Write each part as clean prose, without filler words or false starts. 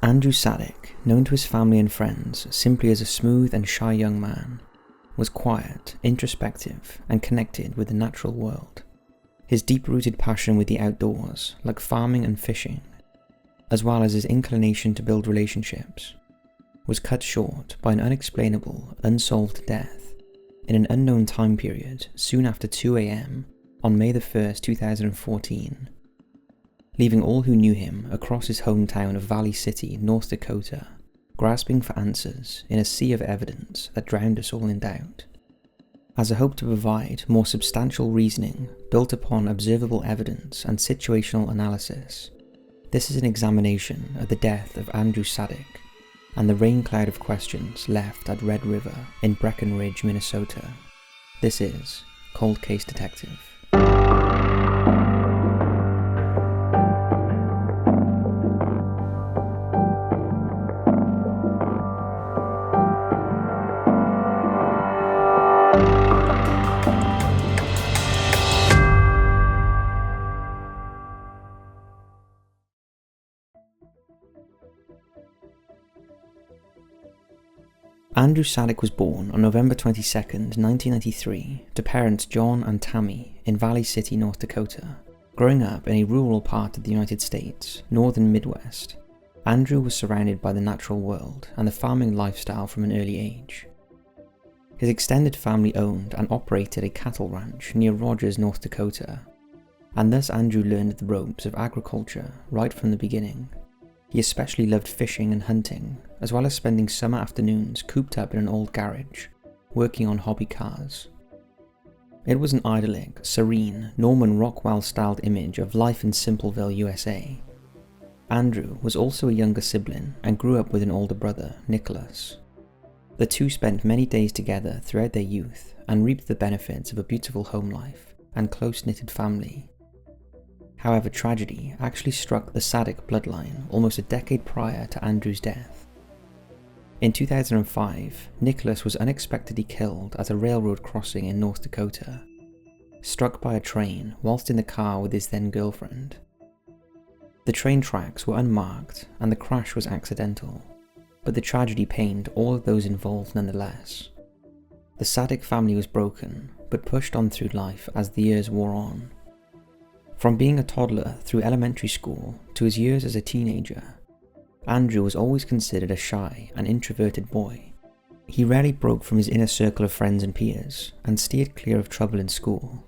Andrew Sadek, known to his family and friends simply as a smooth and shy young man, was quiet, introspective, and connected with the natural world. His deep-rooted passion with the outdoors, like farming and fishing, as well as his inclination to build relationships, was cut short by an unexplainable, unsolved death in an unknown time period soon after 2 a.m. on May 1st, 2014, leaving all who knew him across his hometown of Valley City, North Dakota, grasping for answers in a sea of evidence that drowned us all in doubt. As a hope to provide more substantial reasoning built upon observable evidence and situational analysis, this is an examination of the death of Andrew Sadek and the rain cloud of questions left at Red River in Breckenridge, Minnesota. This is Cold Case Detective. Andrew Sadek was born on November 22nd, 1993, to parents John and Tammy in Valley City, North Dakota. Growing up in a rural part of the United States, northern Midwest, Andrew was surrounded by the natural world and the farming lifestyle from an early age. His extended family owned and operated a cattle ranch near Rogers, North Dakota, and thus Andrew learned the ropes of agriculture right from the beginning. He especially loved fishing and hunting, as well as spending summer afternoons cooped up in an old garage, working on hobby cars. It was an idyllic, serene, Norman Rockwell-styled image of life in Simpleville, USA. Andrew was also a younger sibling and grew up with an older brother, Nicholas. The two spent many days together throughout their youth and reaped the benefits of a beautiful home life and close-knitted family. However, tragedy actually struck the Sadek bloodline almost a decade prior to Andrew's death. In 2005, Nicholas was unexpectedly killed at a railroad crossing in North Dakota, struck by a train whilst in the car with his then-girlfriend. The train tracks were unmarked and the crash was accidental, but the tragedy pained all of those involved nonetheless. The Sadek family was broken, but pushed on through life as the years wore on. From being a toddler through elementary school to his years as a teenager, Andrew was always considered a shy and introverted boy. He rarely broke from his inner circle of friends and peers, and steered clear of trouble in school.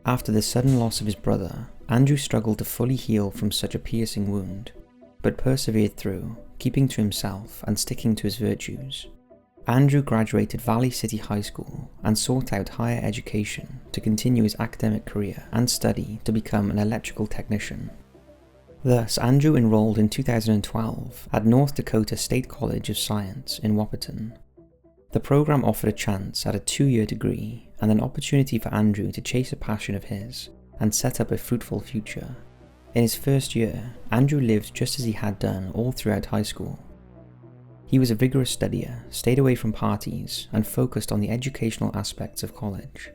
After the sudden loss of his brother, Andrew struggled to fully heal from such a piercing wound, but persevered through, keeping to himself and sticking to his virtues. Andrew graduated Valley City High School and sought out higher education to continue his academic career and study to become an electrical technician. Thus, Andrew enrolled in 2012 at North Dakota State College of Science in Wahpeton. The program offered a chance at a 2-year degree and an opportunity for Andrew to chase a passion of his and set up a fruitful future. In his first year, Andrew lived just as he had done all throughout high school. He was a vigorous studier, stayed away from parties, and focused on the educational aspects of college.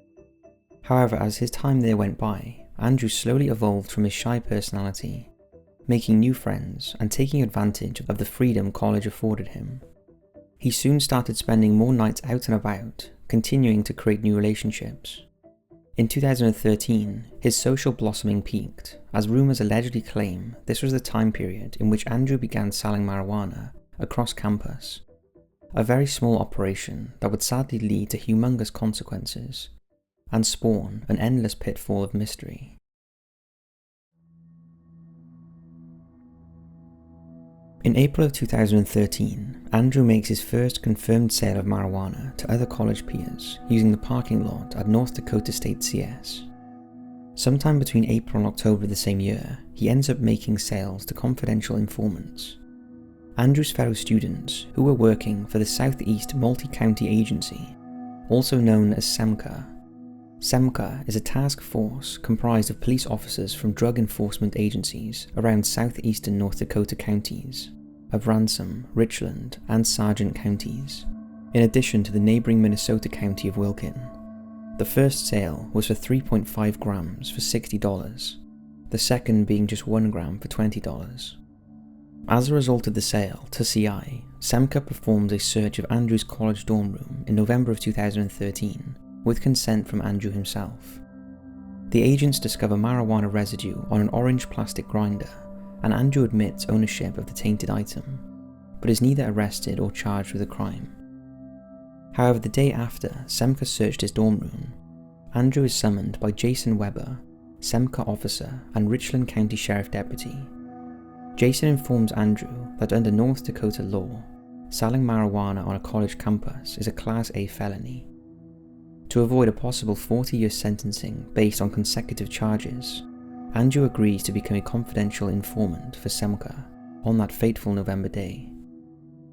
However, as his time there went by, Andrew slowly evolved from his shy personality, making new friends and taking advantage of the freedom college afforded him. He soon started spending more nights out and about, continuing to create new relationships. In 2013, his social blossoming peaked, as rumours allegedly claim this was the time period in which Andrew began selling marijuana across campus, a very small operation that would sadly lead to humongous consequences and spawn an endless pitfall of mystery. In April of 2013, Andrew makes his first confirmed sale of marijuana to other college peers using the parking lot at North Dakota State CS. Sometime between April and October of the same year, he ends up making sales to confidential informants. Andrew's fellow students, who were working for the Southeast Multi-County Agency, also known as SEMCA. SEMCA is a task force comprised of police officers from drug enforcement agencies around southeastern North Dakota counties of Ransom, Richland, and Sargent counties, in addition to the neighbouring Minnesota county of Wilkin. The first sale was for 3.5 grams for $60, the second being just 1 gram for $20. As a result of the sale to CI, Semka performs a search of Andrew's college dorm room in November of 2013, with consent from Andrew himself. The agents discover marijuana residue on an orange plastic grinder, and Andrew admits ownership of the tainted item, but is neither arrested or charged with a crime. However, the day after Semka searched his dorm room, Andrew is summoned by Jason Weber, Semka officer and Richland County Sheriff Deputy. Jason informs Andrew that under North Dakota law, selling marijuana on a college campus is a Class A felony. To avoid a possible 40-year sentencing based on consecutive charges, Andrew agrees to become a confidential informant for Semka on that fateful November day.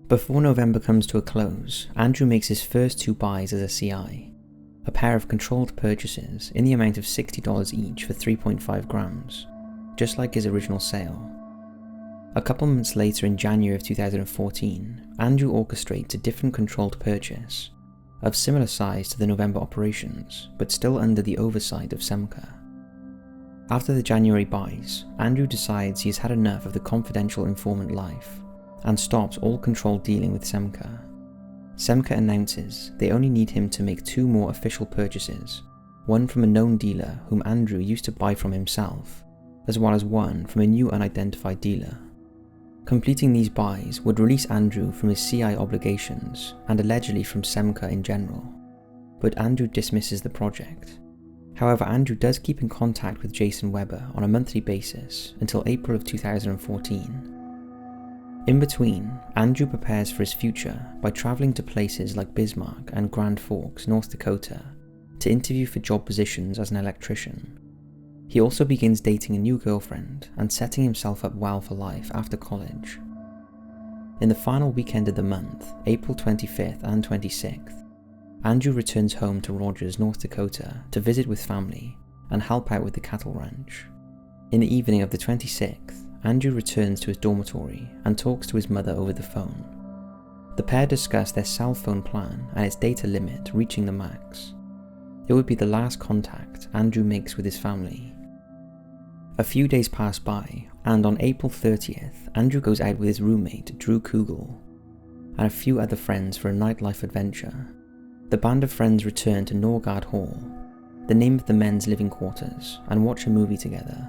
Before November comes to a close, Andrew makes his first 2 buys as a CI, a pair of controlled purchases in the amount of $60 each for 3.5 grams, just like his original sale. A couple months later in January of 2014, Andrew orchestrates a different controlled purchase, of similar size to the November operations, but still under the oversight of Semka. After the January buys, Andrew decides he has had enough of the confidential informant life, and stops all controlled dealing with Semka. Semka announces they only need him to make 2 more official purchases, one from a known dealer whom Andrew used to buy from himself, as well as one from a new unidentified dealer. Completing these buys would release Andrew from his CI obligations and allegedly from Semka in general, but Andrew dismisses the project. However, Andrew does keep in contact with Jason Weber on a monthly basis until April of 2014. In between, Andrew prepares for his future by travelling to places like Bismarck and Grand Forks, North Dakota, to interview for job positions as an electrician. He also begins dating a new girlfriend and setting himself up well for life after college. In the final weekend of the month, April 25th and 26th, Andrew returns home to Rogers, North Dakota to visit with family and help out with the cattle ranch. In the evening of the 26th, Andrew returns to his dormitory and talks to his mother over the phone. The pair discuss their cell phone plan and its data limit reaching the max. It would be the last contact Andrew makes with his family. A few days pass by, and on April 30th, Andrew goes out with his roommate Drew Kugel and a few other friends for a nightlife adventure. The band of friends return to Norgard Hall, the name of the men's living quarters, and watch a movie together.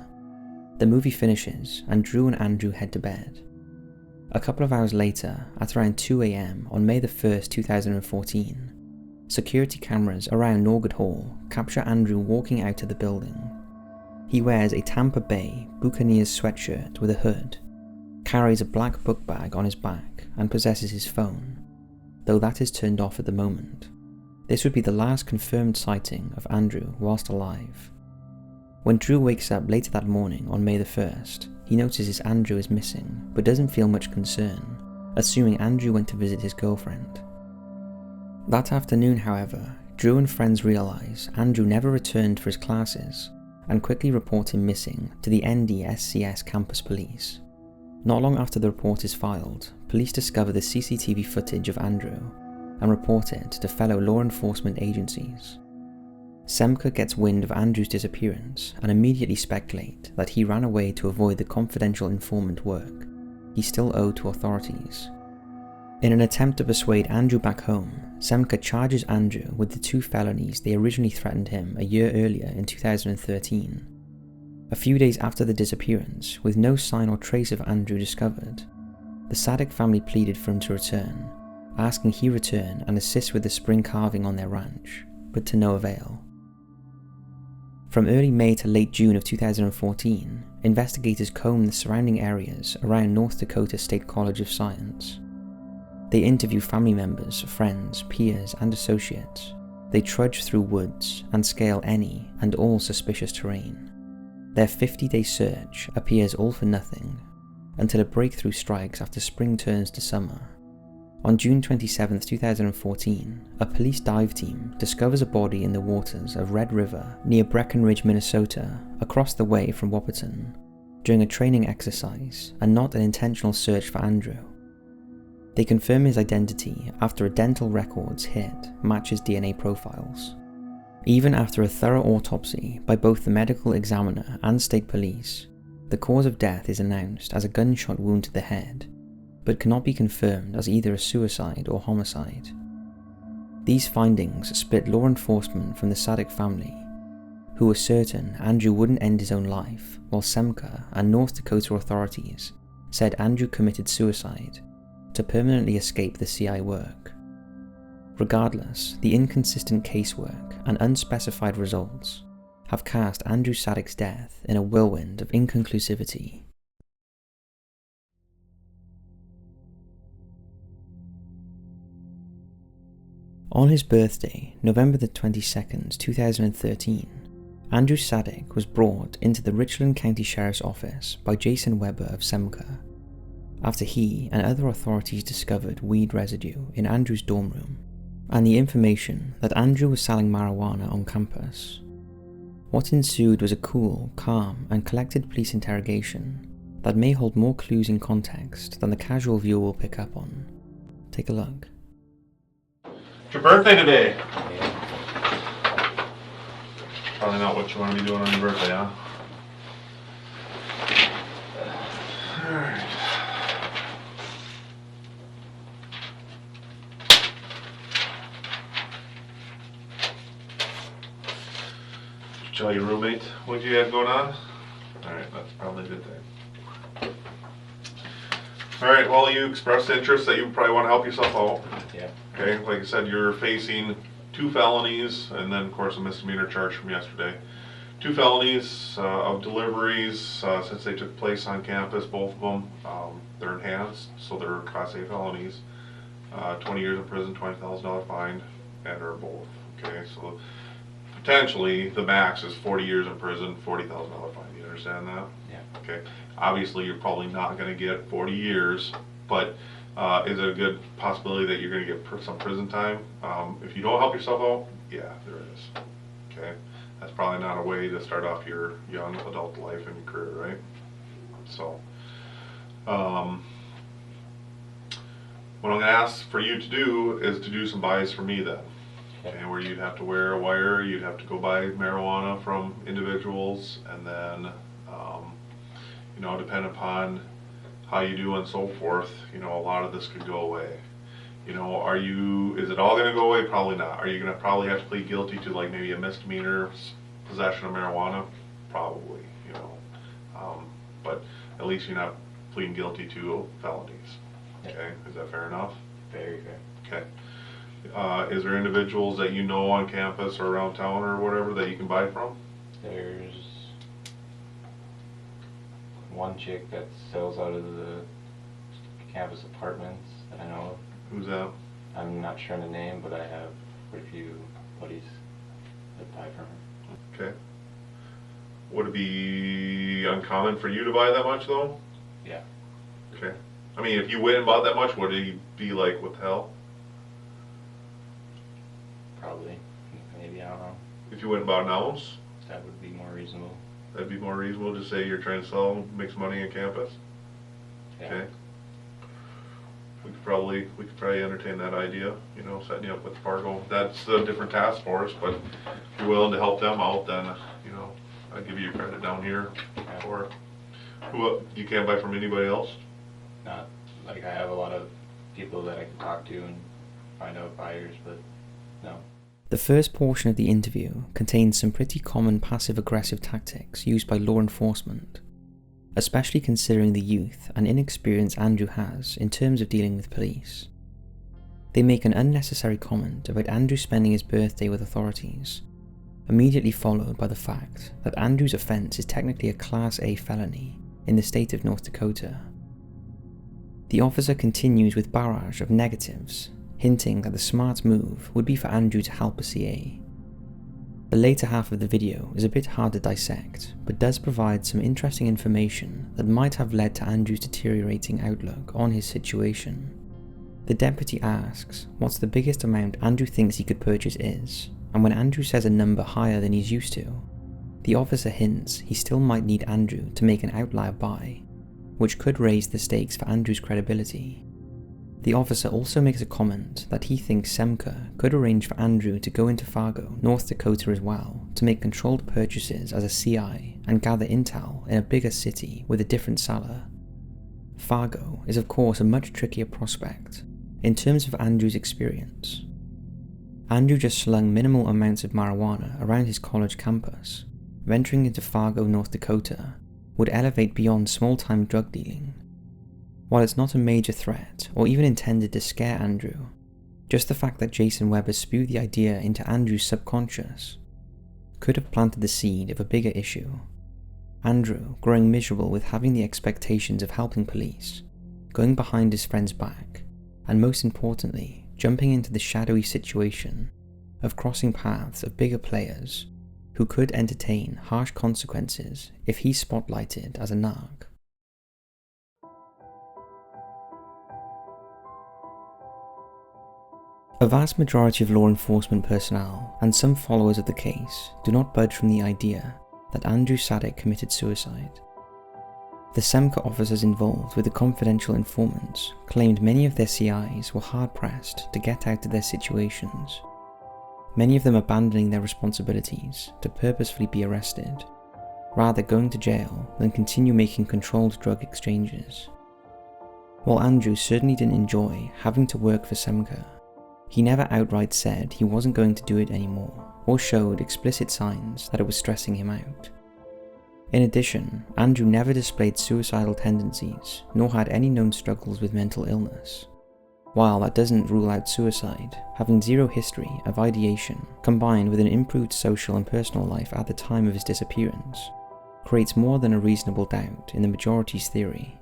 The movie finishes, and Drew and Andrew head to bed. A couple of hours later, at around 2 AM on May the 1st, 2014, security cameras around Norgard Hall capture Andrew walking out of the building. He wears a Tampa Bay Buccaneers sweatshirt with a hood, carries a black book bag on his back, and possesses his phone, though that is turned off at the moment. This would be the last confirmed sighting of Andrew whilst alive. When Drew wakes up later that morning on May the 1st, he notices Andrew is missing, but doesn't feel much concern, assuming Andrew went to visit his girlfriend. That afternoon, however, Drew and friends realise Andrew never returned for his classes, and quickly report him missing to the NDSCS campus police. Not long after the report is filed, police discover the CCTV footage of Andrew and report it to fellow law enforcement agencies. Semka gets wind of Andrew's disappearance and immediately speculate that he ran away to avoid the confidential informant work he still owed to authorities. In an attempt to persuade Andrew back home, Semka charges Andrew with the 2 felonies they originally threatened him a year earlier in 2013. A few days after the disappearance, with no sign or trace of Andrew discovered, the Sadek family pleaded for him to return, asking he return and assist with the spring carving on their ranch, but to no avail. From early May to late June of 2014, investigators comb the surrounding areas around North Dakota State College of Science. They interview family members, friends, peers, and associates. They trudge through woods and scale any and all suspicious terrain. Their 50-day search appears all for nothing, until a breakthrough strikes after spring turns to summer. On June 27, 2014, a police dive team discovers a body in the waters of Red River near Breckenridge, Minnesota, across the way from Wahpeton, during a training exercise and not an intentional search for Andrew. They confirm his identity after a dental records hit matches DNA profiles. Even after a thorough autopsy by both the medical examiner and state police, the cause of death is announced as a gunshot wound to the head, but cannot be confirmed as either a suicide or homicide. These findings split law enforcement from the Sadek family, who were certain Andrew wouldn't end his own life, while Semka and North Dakota authorities said Andrew committed suicide to permanently escape the CI work. Regardless, the inconsistent casework and unspecified results have cast Andrew Sadek's death in a whirlwind of inconclusivity. On his birthday, November the 22nd, 2013, Andrew Sadek was brought into the Richland County Sheriff's Office by Jason Weber of Semka, after he and other authorities discovered weed residue in Andrew's dorm room, and the information that Andrew was selling marijuana on campus. What ensued was a cool, calm, and collected police interrogation that may hold more clues in context than the casual viewer will pick up on. Take a look. It's your birthday today. Probably not what you want to be doing on your birthday, huh? Alright. Did you tell your roommate what you had going on? Alright, that's probably a good thing. Alright, well, you expressed interest that you probably want to help yourself out. Yeah. Okay, like I said, you're facing 2 felonies and then, of course, a misdemeanor charge from yesterday. 2 felonies of deliveries since they took place on campus, both of them. They're enhanced, so they're Class A felonies. 20 years in prison, $20,000 fine, and are both. Okay, so potentially the max is 40 years in prison, $40,000 fine. You understand that? Yeah. Okay. Obviously, you're probably not going to get 40 years, but is it a good possibility that you're going to get some prison time? If you don't help yourself out, yeah, there is. Okay, that's probably not a way to start off your young adult life and your career, right? So, what I'm going to ask for you to do is to do some buys for me then. Okay, where you'd have to wear a wire, you'd have to go buy marijuana from individuals, and then, you know, depending upon how you do and so forth, you know, a lot of this could go away. You know, is it all going to go away? Probably not. Are you going to probably have to plead guilty to like maybe a misdemeanor possession of marijuana? Probably, you know. But at least you're not pleading guilty to felonies. Okay, is that fair enough? Very fair. Okay. Is there individuals that you know on campus or around town or whatever that you can buy from? There's one chick that sells out of the campus apartments that I know of. Who's that? I'm not sure the name, but I have quite a few buddies that buy from her. Okay. Would it be uncommon for you to buy that much though? Yeah. Okay. I mean, if you went and bought that much, would it be like, what the hell? Probably. Maybe, I don't know. If you went and bought an ounce? That would be more reasonable. That'd be more reasonable to say you're trying to sell mixed money on campus? Yeah. Okay. We could probably entertain that idea, you know, setting you up with Fargo. That's a different task force, but if you're willing to help them out, then, you know, I'd give you your credit down here. Yeah. Or you can't buy from anybody else? Not, like, I have a lot of people that I can talk to and find out buyers, but no. The first portion of the interview contains some pretty common passive-aggressive tactics used by law enforcement, especially considering the youth and inexperience Andrew has in terms of dealing with police. They make an unnecessary comment about Andrew spending his birthday with authorities, immediately followed by the fact that Andrew's offence is technically a Class A felony in the state of North Dakota. The officer continues with barrage of negatives, hinting that the smart move would be for Andrew to help a CA. The later half of the video is a bit hard to dissect, but does provide some interesting information that might have led to Andrew's deteriorating outlook on his situation. The deputy asks what's the biggest amount Andrew thinks he could purchase is, and when Andrew says a number higher than he's used to, the officer hints he still might need Andrew to make an outlier buy, which could raise the stakes for Andrew's credibility. The officer also makes a comment that he thinks Semka could arrange for Andrew to go into Fargo, North Dakota as well, to make controlled purchases as a CI, and gather intel in a bigger city with a different seller. Fargo is of course a much trickier prospect in terms of Andrew's experience. Andrew just slung minimal amounts of marijuana around his college campus. Venturing into Fargo, North Dakota would elevate beyond small-time drug dealing. While it's not a major threat or even intended to scare Andrew, just the fact that Jason Weber spewed the idea into Andrew's subconscious could have planted the seed of a bigger issue. Andrew growing miserable with having the expectations of helping police, going behind his friend's back, and most importantly, jumping into the shadowy situation of crossing paths of bigger players who could entertain harsh consequences if he's spotlighted as a narc. A vast majority of law enforcement personnel and some followers of the case do not budge from the idea that Andrew Sadek committed suicide. The SEMCA officers involved with the confidential informants claimed many of their CIs were hard-pressed to get out of their situations, many of them abandoning their responsibilities to purposefully be arrested, rather going to jail than continue making controlled drug exchanges. While Andrew certainly didn't enjoy having to work for SEMCA, he never outright said he wasn't going to do it anymore, or showed explicit signs that it was stressing him out. In addition, Andrew never displayed suicidal tendencies, nor had any known struggles with mental illness. While that doesn't rule out suicide, having zero history of ideation, combined with an improved social and personal life at the time of his disappearance, creates more than a reasonable doubt in the majority's theory.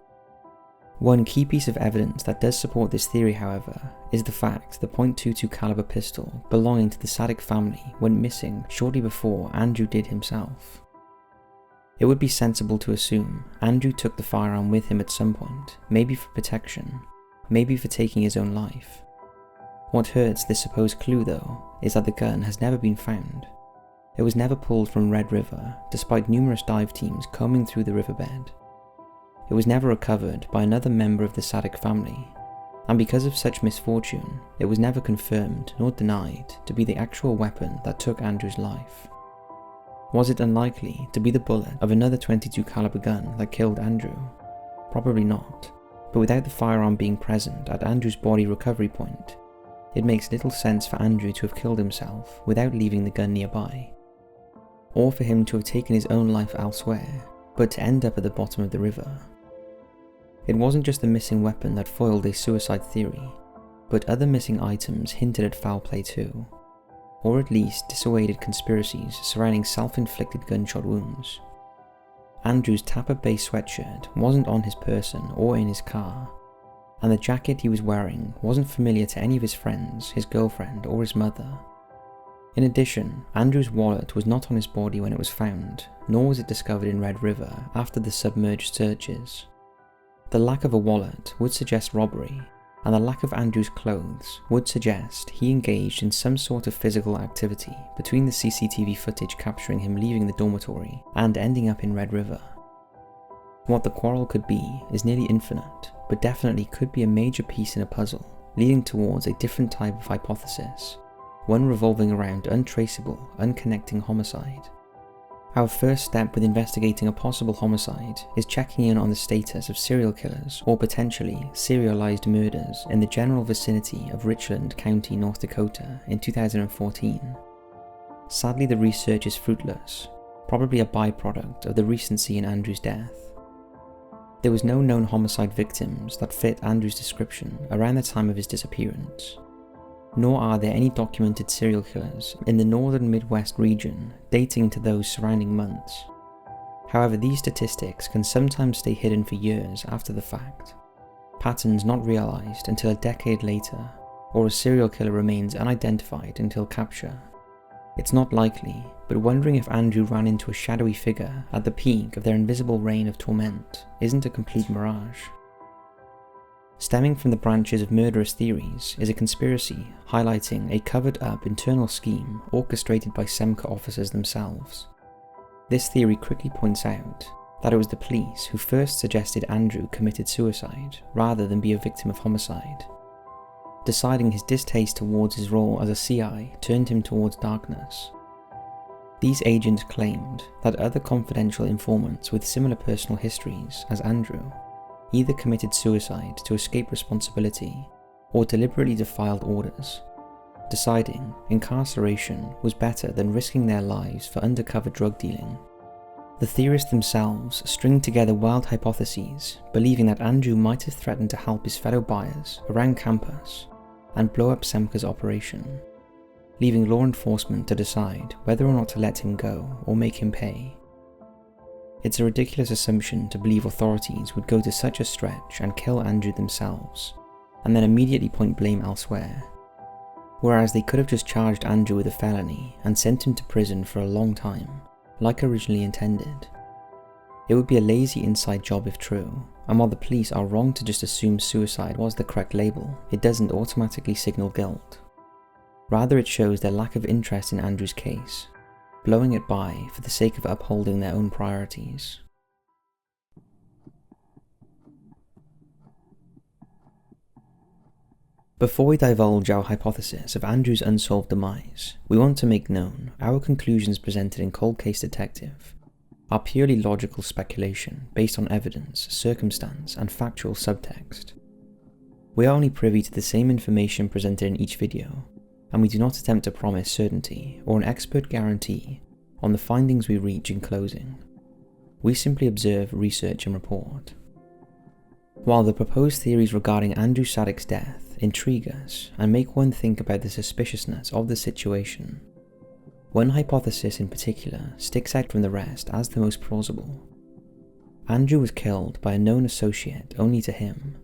One key piece of evidence that does support this theory, however, is the fact the .22 caliber pistol belonging to the Sadek family went missing shortly before Andrew did himself. It would be sensible to assume Andrew took the firearm with him at some point, maybe for protection, maybe for taking his own life. What hurts this supposed clue, though, is that the gun has never been found. It was never pulled from Red River, despite numerous dive teams combing through the riverbed. It was never recovered by another member of the Sadek family, and because of such misfortune, it was never confirmed nor denied to be the actual weapon that took Andrew's life. Was it unlikely to be the bullet of another .22 caliber gun that killed Andrew? Probably not, but without the firearm being present at Andrew's body recovery point, it makes little sense for Andrew to have killed himself without leaving the gun nearby, or for him to have taken his own life elsewhere, but to end up at the bottom of the river. It wasn't just the missing weapon that foiled a suicide theory, but other missing items hinted at foul play too, or at least dissuaded conspiracies surrounding self-inflicted gunshot wounds. Andrew's Tapper Bay sweatshirt wasn't on his person or in his car, and the jacket he was wearing wasn't familiar to any of his friends, his girlfriend, or his mother. In addition, Andrew's wallet was not on his body when it was found, nor was it discovered in Red River after the submerged searches. The lack of a wallet would suggest robbery, and the lack of Andrew's clothes would suggest he engaged in some sort of physical activity between the CCTV footage capturing him leaving the dormitory and ending up in Red River. What the quarrel could be is nearly infinite, but definitely could be a major piece in a puzzle, leading towards a different type of hypothesis, one revolving around untraceable, unconnecting homicide. Our first step with investigating a possible homicide is checking in on the status of serial killers or potentially serialized murders in the general vicinity of Richland County, North Dakota in 2014. Sadly, the research is fruitless, probably a byproduct of the recency in Andrew's death. There was no known homicide victims that fit Andrew's description around the time of his disappearance, nor are there any documented serial killers in the northern Midwest region dating to those surrounding months. However, these statistics can sometimes stay hidden for years after the fact, patterns not realized until a decade later, or a serial killer remains unidentified until capture. It's not likely, but wondering if Andrew ran into a shadowy figure at the peak of their invisible reign of torment isn't a complete mirage. Stemming from the branches of murderous theories is a conspiracy highlighting a covered-up internal scheme orchestrated by SEMCA officers themselves. This theory quickly points out that it was the police who first suggested Andrew committed suicide rather than be a victim of homicide. Deciding his distaste towards his role as a CI turned him towards darkness. These agents claimed that other confidential informants with similar personal histories as Andrew either committed suicide to escape responsibility or deliberately defied orders, deciding incarceration was better than risking their lives for undercover drug dealing. The theorists themselves stringed together wild hypotheses, believing that Andrew might have threatened to help his fellow buyers around campus and blow up Semka's operation, leaving law enforcement to decide whether or not to let him go or make him pay. It's a ridiculous assumption to believe authorities would go to such a stretch and kill Andrew themselves, and then immediately point blame elsewhere, whereas they could have just charged Andrew with a felony and sent him to prison for a long time, like originally intended. It would be a lazy inside job if true, and while the police are wrong to just assume suicide was the correct label, it doesn't automatically signal guilt. Rather, it shows their lack of interest in Andrew's case, blowing it by for the sake of upholding their own priorities. Before we divulge our hypothesis of Andrew's unsolved demise, we want to make known our conclusions presented in Cold Case Detective are purely logical speculation based on evidence, circumstance, and factual subtext. We are only privy to the same information presented in each video, and we do not attempt to promise certainty or an expert guarantee on the findings we reach in closing. We simply observe, research, and report. While the proposed theories regarding Andrew Sadek's death intrigue us and make one think about the suspiciousness of the situation, one hypothesis in particular sticks out from the rest as the most plausible. Andrew was killed by a known associate only to him,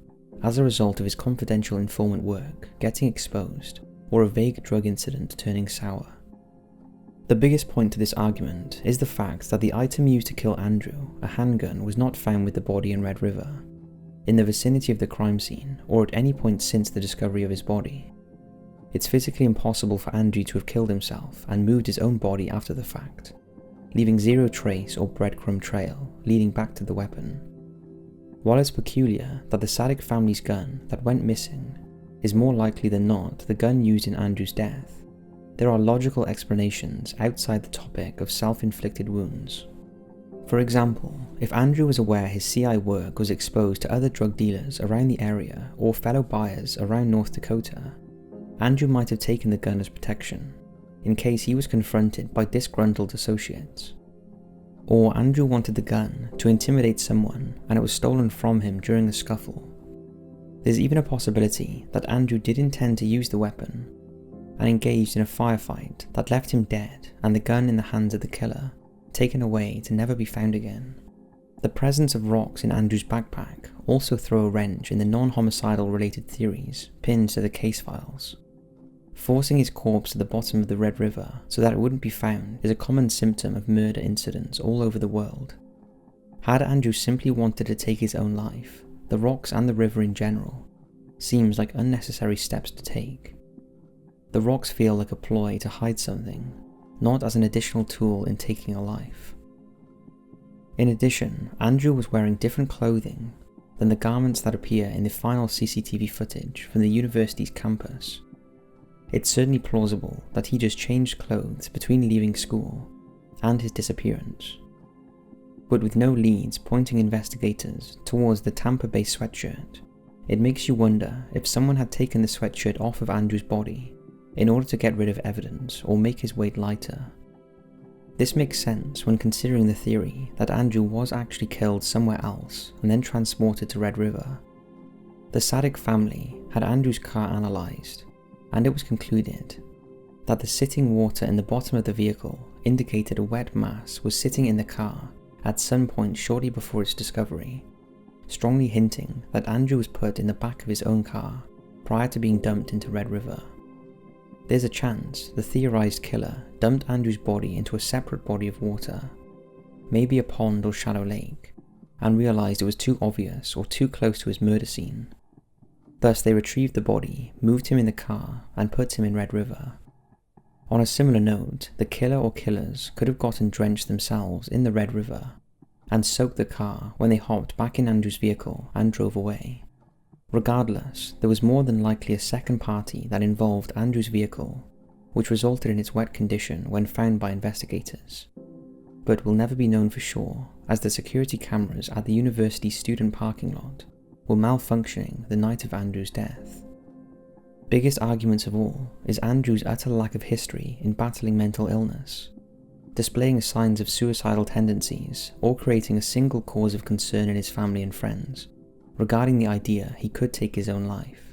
as a result of his confidential informant work getting exposed or a vague drug incident turning sour. The biggest point to this argument is the fact that the item used to kill Andrew, a handgun, was not found with the body in Red River, in the vicinity of the crime scene, or at any point since the discovery of his body. It's physically impossible for Andrew to have killed himself and moved his own body after the fact, leaving zero trace or breadcrumb trail leading back to the weapon. While it's peculiar that the Sadek family's gun that went missing is more likely than not the gun used in Andrew's death, there are logical explanations outside the topic of self-inflicted wounds. For example, if Andrew was aware his CI work was exposed to other drug dealers around the area or fellow buyers around North Dakota, Andrew might have taken the gun as protection, in case he was confronted by disgruntled associates. Or Andrew wanted the gun to intimidate someone and it was stolen from him during the scuffle. There's even a possibility that Andrew did intend to use the weapon and engaged in a firefight that left him dead and the gun in the hands of the killer, taken away to never be found again. The presence of rocks in Andrew's backpack also throw a wrench in the non-homicidal related theories pinned to the case files. Forcing his corpse to the bottom of the Red River so that it wouldn't be found is a common symptom of murder incidents all over the world. Had Andrew simply wanted to take his own life, the rocks and the river in general seems like unnecessary steps to take. The rocks feel like a ploy to hide something, not as an additional tool in taking a life. In addition, Andrew was wearing different clothing than the garments that appear in the final CCTV footage from the university's campus. It's certainly plausible that he just changed clothes between leaving school and his disappearance. But with no leads pointing investigators towards the Tampa-based sweatshirt, it makes you wonder if someone had taken the sweatshirt off of Andrew's body in order to get rid of evidence or make his weight lighter. This makes sense when considering the theory that Andrew was actually killed somewhere else and then transported to Red River. The Sadek family had Andrew's car analysed, and it was concluded that the sitting water in the bottom of the vehicle indicated a wet mass was sitting in the car at some point shortly before its discovery, strongly hinting that Andrew was put in the back of his own car prior to being dumped into Red River. There's a chance the theorized killer dumped Andrew's body into a separate body of water, maybe a pond or shallow lake, and realized it was too obvious or too close to his murder scene. Thus they retrieved the body, moved him in the car, and put him in Red River. On a similar note, the killer or killers could have gotten drenched themselves in the Red River and soaked the car when they hopped back in Andrew's vehicle and drove away. Regardless, there was more than likely a second party that involved Andrew's vehicle, which resulted in its wet condition when found by investigators, but will never be known for sure as the security cameras at the university student parking lot were malfunctioning the night of Andrew's death. Biggest arguments of all is Andrew's utter lack of history in battling mental illness, displaying signs of suicidal tendencies or creating a single cause of concern in his family and friends regarding the idea he could take his own life.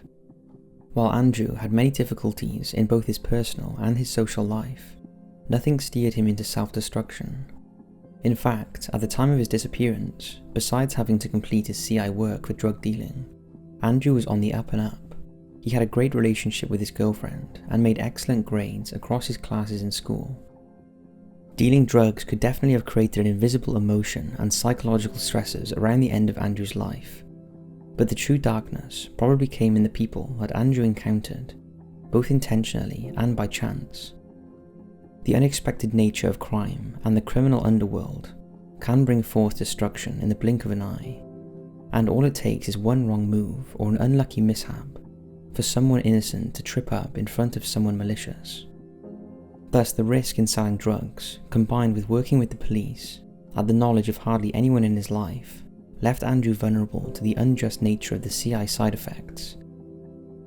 While Andrew had many difficulties in both his personal and his social life, nothing steered him into self-destruction. In fact, at the time of his disappearance, besides having to complete his CI work for drug dealing, Andrew was on the up and up. He had a great relationship with his girlfriend and made excellent grades across his classes in school. Dealing drugs could definitely have created an invisible emotion and psychological stresses around the end of Andrew's life, but the true darkness probably came in the people that Andrew encountered, both intentionally and by chance. The unexpected nature of crime and the criminal underworld can bring forth destruction in the blink of an eye, and all it takes is one wrong move or an unlucky mishap for someone innocent to trip up in front of someone malicious. Thus, the risk in selling drugs, combined with working with the police, and the knowledge of hardly anyone in his life, left Andrew vulnerable to the unjust nature of the CI side effects,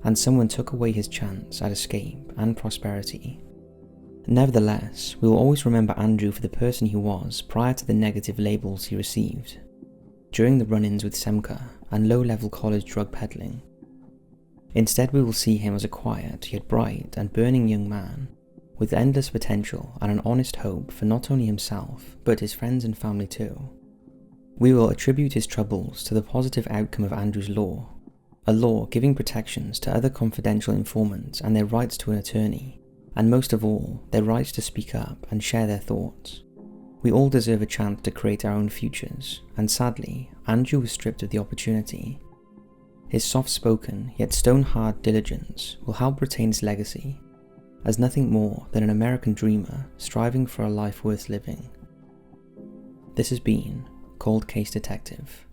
and someone took away his chance at escape and prosperity. Nevertheless, we will always remember Andrew for the person he was prior to the negative labels he received during the run-ins with Semka and low-level college drug peddling. Instead, we will see him as a quiet yet bright and burning young man with endless potential and an honest hope for not only himself but his friends and family too. We will attribute his troubles to the positive outcome of Andrew's law, a law giving protections to other confidential informants and their rights to an attorney, and most of all, their rights to speak up and share their thoughts. We all deserve a chance to create our own futures, and sadly, Andrew was stripped of the opportunity. His soft-spoken yet stone-hard diligence will help retain his legacy, as nothing more than an American dreamer striving for a life worth living. This has been Cold Case Detective.